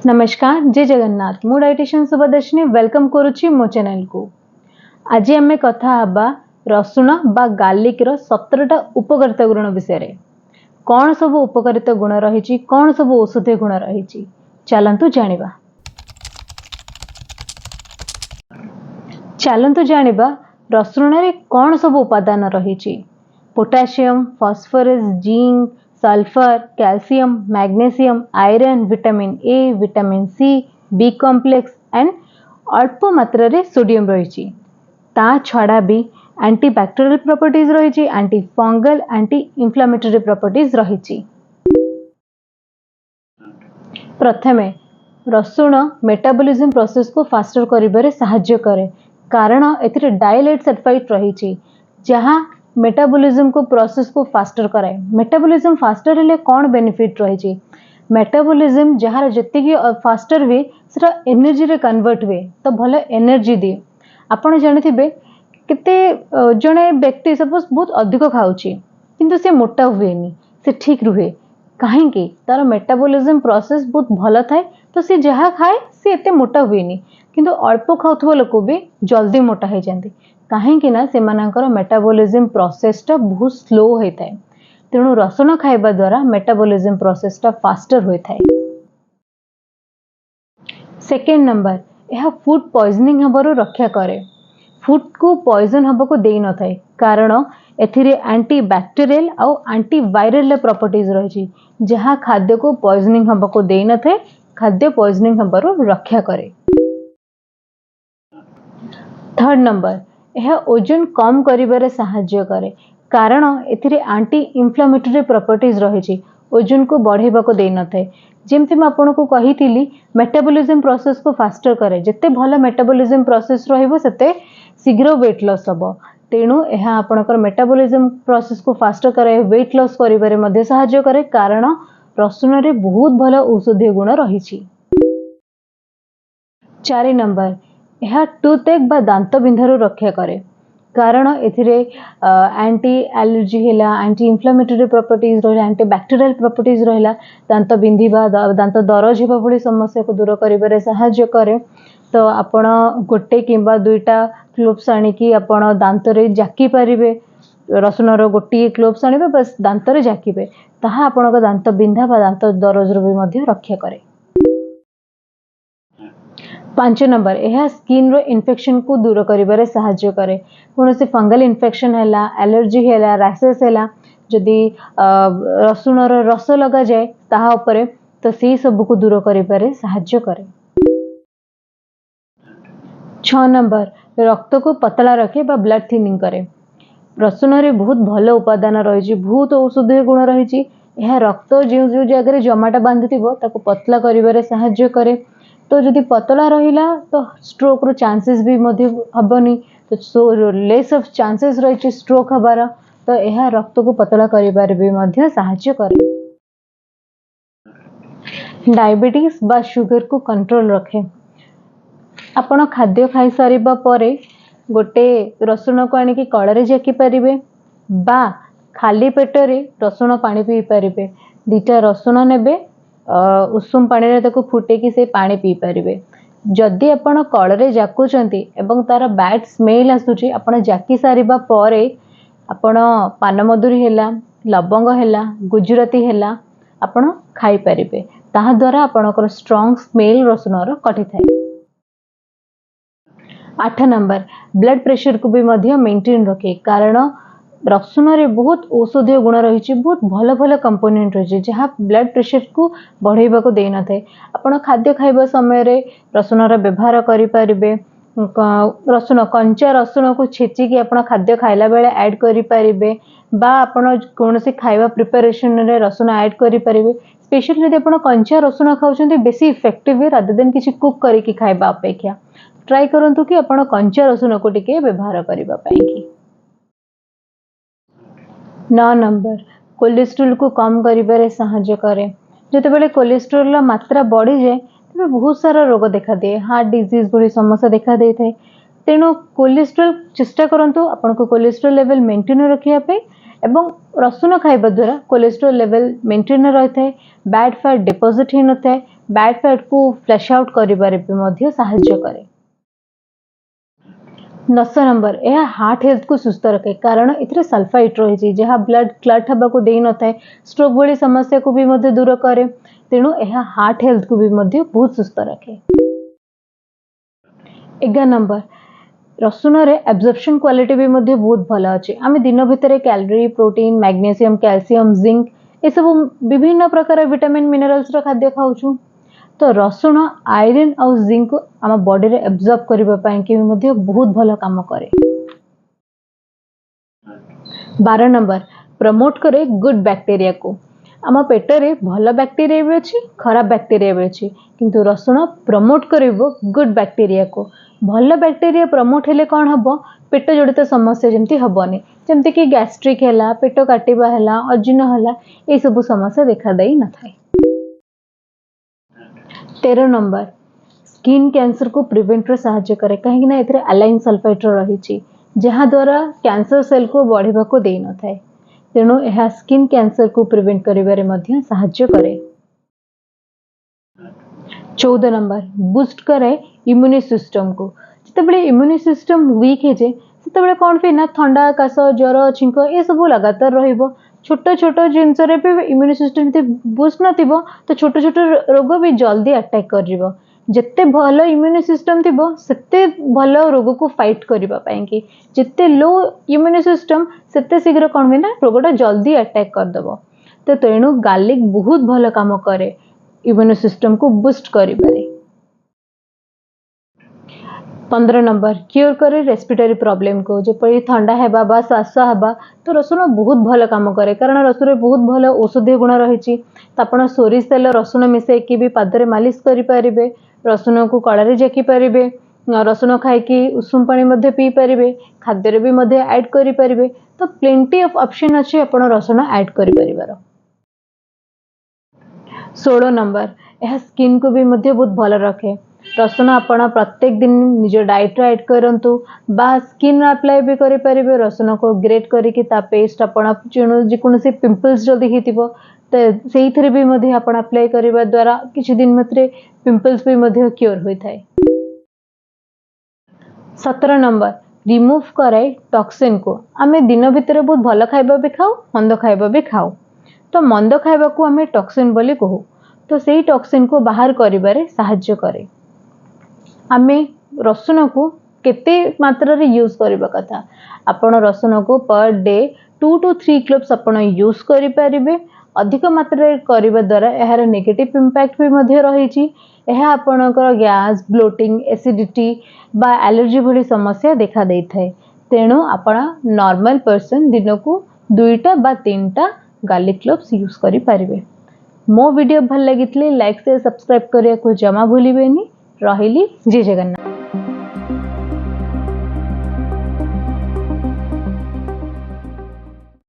नमस्कार जय जगन्नाथ मु डाइटिशियन सुभदर्शिनी वेलकम करुच्ची मो चैनल को। आज आम कथा हबा रसुण बा गार्लिक रो 17टा उपकारिता गुण विषय। कौन सब उपकारिता गुण रही, कौन सब औषधीय गुण रही, चलतु जानिबा। चलतु जानिबा रसुण रे कौन सब उपादान रही। Potassium, phosphorus, zinc, sulphur, calcium, magnesium, iron, vitamin A, vitamin C, B complex and अल्प मात्रा रे सोडियम रही। ता छड़ा भी एंटीबैक्टेरियल प्रॉपर्टीज रही, anti fungal, anti inflammatory properties रही। प्रथमे रसुण मेटाबॉलिज्म प्रोसेस को फास्टर करिबारे सहाय्य करे, कारण एथिरे डाइलेट सल्फाइड रही जहाँ मेटाबॉलिज्म को प्रोसेस को फास्टर कराए। मेटाबॉलिज्म फास्टर हेले कौन बेनिफिट रही? मेटाबॉलिज्म जहाँ जति फास्टर हुए सेटा एनर्जी रे कन्वर्ट हुए तो भल एनर्जी दिए। आपण जानिथिबे केते जणे व्यक्ति सपोज बहुत अधिक खाउची किंतु से मोटा हुएनी, से ठीक रुहे कहीं तार मेटाबॉलिज्म प्रोसेस बहुत भल थाए तो सी जहाँ खाए सी एते मोटा हुएनी, किंतु अल्प खाउथबो लोक भी जल्दी मोटा हो जाती कहीं ना से मेटाबॉलिज्म प्रोसेसटा बहुत स्लो होता है। तेणु रसुण खाइबा द्वारा मेटाबॉलिज्म प्रोसेसटा फास्टर होता है। सेकेंड नंबर, यह फूड पॉइजनिंग हबारु रक्षा करे। फूड को पॉइजन हबा को देई न थाए, कारण एथिरे एंटी बैक्टेरियल और एंटी वायरल प्रॉपर्टीज रही जहाँ खाद्य को पॉइजनिंग हबा को देई न थाए, खाद्य पॉइजनिंग हबारु रक्षा करे। थर्ड नंबर, यह ओजन कम करिबारे सहाय्य करे, कारण एथिरे एंटी इन्फ्लेमेटरी प्रॉपर्टीज रही ओजन को बढ़ेबा को देई न थाए। जेमति मैं आपको कही मेटाबॉलिज्म प्रोसेस को फास्टर करे, जिते भल मेटाबॉलिज्म प्रोसेस रहिबो सेते शीघ्र वेट लॉस हबो। तेणु यह आपनकर मेटाबॉलिज्म प्रोसेस को फास्टर करे, वेट लॉस करिबारे मध्ये सहाय्य करे, कारण रसुण रे बहुत भल औषधीय गुण रही। 4 नंबर, यह टूथएक बा दांत बिंधारू रक्षा करे, कारण एथिरे एंटी एलर्जी हैला, एंटी इन्फ्लेमेटरी प्रॉपर्टीज रहिला, एंटी बैक्टेरियल प्रॉपर्टीज रहिला, दांत बिंधिबा, दांत दरज हेबा भली समस्या को दूर करिबारे सहाय्य करे। तो आपण गोटे किंबा दुईटा क्लोव्स आनिकी आपण दांत रे जाकी पारिबे। रसुण रो गोटे क्लोव्स आनिबे, बस दांत रे जाकीबे, ताहा आपणक दांत बिंधा बा दांत दरज रो भी मध्य रक्षा करे। 5 नंबर, यह स्किन रो इन्फेक्शन को दूर करिबारे सहाय्य करे। कौन से फंगल इन्फेक्शन हैला, एलर्जी हैला, रैशेस हैला, जदि रसुण रो रस लगा जाए ताहा उपरे तो सी सब को दूर करिबारे सहाय्य करे। 6 नंबर, रक्त को पतला रखे बा ब्लड थिनिंग करे। रसुण रे बहुत भल उपादान रही, बहुत औषधीय गुण रही। यह रक्त जो जो जगह जमाटा बांधिथिबो ताको पतला करिबारे सहाय्य करे। तो जदि पतला रहिला तो स्ट्रोक रो चांसेस भी मध्य हबनी, तो सो लेस ऑफ चांसेस रही स्ट्रोक हबार। तो यह रक्त को पतला करिबारे भी मध्य सहाय्य करे। डायबिटीज बा शुगर को कंट्रोल रखे। आपण खाद्य खाई सारिबा परे गोटे रसुण को आनिकी कड़ारे जाकी पारिबे बा खाली पेटरे रसुण पानी पी पारिबे। दीटा रसुण नेबे, उषुम पानी रे ताको फुटेकी से पानी पी पारिबे। जदि आपण कड़ारे जाकुचंती एवं तार बैड स्मेल आसुची, आपण जाकी सारिबा परे आपण पानमधुरी हैला, लवंग हैला, गुजराती हैला आपण खाई पारिबे। ताहा द्वारा आपणकर स्ट्रांग स्मेल रसुणर कटि थाए। 8 नंबर, ब्लड प्रेशर को भी मध्य मेंटेन रखे, कारण रसुण रे बहुत औषधीय गुण रही, बहुत भल भल कंपोनेंट रही जहाँ ब्लड प्रेशर को बढ़ेबा को देई न थाए। आपण खाद्य खाइबा समय रे रसुण रा व्यवहार करि पारिबे। रसुण, कंचा रसुण को छेचिकी आपण खाद्य खाइला बेले ऐड करि पारिबे, बा आपण कोनोसी खाइबा प्रिपरेशन रे रसुण ऐड करि पारिबे। स्पेशली यदि आपण कंचा रसुण खाउछन्ती बेसी इफेक्टिव है रादर देन किछि कुक करिकी खाइबा अपेक्षा। ट्राई करंतु कि आपण कंचा रसुण को टिके व्यवहार करिबा पई कि। 9 नंबर, कोलेस्ट्रोल को कम करिबारे सहाय्य करे। जेतेबेले कोलेस्ट्रोल मात्रा बढ़ी जाए तबे बहुत सारा रोग देखा दिए, हार्ट डिजीज भली समस्या देखा दे थाए। तेणु कोलेस्ट्रोल चेष्टा करंतु आपनको कोलेस्ट्रोल लेवल मेंटेन रखिया पे, एवं रसुण खाइबा द्वारा कोलेस्ट्रोल लेवल मेंटेन रही थाए, बैड फैट डिपोजिट ही न थाए, बैड फैट को फ्लैश आउट करिबारे भी मध्य सहायता करे। 10 नंबर यह हार्ट हेल्थ को सुस्थ रखे कारण इतरे सल्फाइट रही जहाँ ब्लड क्लट हवा को दे न थाए स्ट्रोक भली समस्या को भी मध्य दूर करे तेणु यह हार्ट हेल्थ को भी मध्य बहुत सुस्थ रखे। 11 नंबर रसुण रे एब्जॉर्प्शन क्वालिटी भी मध्य बहुत भल अच्छे आम दिन भितर calorie protein magnesium calcium zinc ये सब विभिन्न प्रकार विटामिन मिनरल्स खाद्य खाऊँ तो रसुण आयरन और जिंक को आम बॉडी रे एब्जॉर्ब करबा पई कि मध्य बहुत भल काम करे। 12 नंबर प्रमोट करे गुड बैक्टीरिया को आम पेट रे भल बैक्टीरिया भी अच्छी खराब बैक्टीरिया भी अच्छी किंतु रसुण प्रमोट करिवो गुड बैक्टीरिया को भल बैक्टीरिया प्रमोट हेले कौन हम पेट जड़ित समस्या जमती हेनी जमती कि गैस्ट्रिक है पेट काटिबा है अजीर्ण है ये सब समस्या देखा दे न थाए। 13 नंबर स्किन कैंसर को प्रिवेंट रे सहायता करे कहीं ना एथरे अलाइन सल्फाइड रही जहाँ द्वारा कैंसर सेल को बढ़िबा को दे न थाए तेणु यह स्किन कैंसर को प्रिवेंट करिबारे मध्य सहायता करे। 14 नंबर बूस्ट करे इम्यूनि सिस्टम को जितेबाला इम्यूनि सिस्टम वीक है से कौन पे ना ठंडा काश ज्वर छिंक ये सब लगातार रहिबो छोट छोट जिनस भी इम्यूनि सिस्टम बूस्ट नथिबो तो छोट छोट रोग भी जल्दी अटैक कर जिते भल इम्यूनि सिस्टम थी सेते भल रोग को फाइट करने जिते लो इम्यूनि सिस्टम सेते शीघ्र कौन हुए ना रोगटा जल्दी अटैक करदेव तो तेणु गार्लिक बहुत भल काम करे इम्यूनि सिस्टम को बूस्ट करिबारे। 15 नंबर क्योर करे रेस्पिरेटरी प्रॉब्लम को जपरी ठंडा हेबा बा श्वास हेबा तो रसुण बहुत भल काम करे कारण रसुण बहुत भल औषधीय गुण रही आपण सोरिष तेल रसुण मिसेकी भी पादरे मालिश करें रसुण को कड़े जाकी पारे रसुण खाई उषुम पानी पी पारे खाद्य भी ऐड करें तो प्लेंटी ऑफ ऑप्शन अच्छे आप रसुण ऐड कर। 16 नंबर यह स्किन को भी बहुत भल रखे रसुण आपण प्रत्येक दिन निज डाइट ऐड करंतु बा स्किन अप्लाई भी करि परिबे रसुण को ग्रेट करिकि ता पेस्ट आपण जेकोसी पिंपल्स जदि हितिबो तो सेही थरे भी मध्य आपण अप्लाई करिबा द्वारा किछि दिन मत्रे पिंपल्स भी मध्य क्योर होई थाए। 17 नंबर रिमूव करे टॉक्सिन को आमे दिन भितर बहुत भल खाइबा भी खाऊ मंद खाइबा भी खाऊ तो मंद खाइबा को आमे टॉक्सिन बोली कहू तो सेही टॉक्सिन को बाहर करिबारे सहायता करे। आमे रसुण को केते मात्रा रे यूज करबा कथा आपण रसुण को पर डे 2 to 3 क्लोव्स आपण यूज करि परिबे अधिक मात्रा रे करबा द्वारा एहार नेगेटिव इंपैक्ट भी मध्य रही छी एहा आपणकर गैस ब्लोटिंग एसिडिटी बा एलर्जी भली समस्या देखा देई थाए तेणु आपण नॉर्मल पर्सन दिन को 2टा बा 3टा गार्लिक क्लोव्स यूज करि परिबे। मो वीडियो भल लागितले लाइक से सब्सक्राइब करिया को जमा भूलिबेनी रहिली जय जगन्नाथ।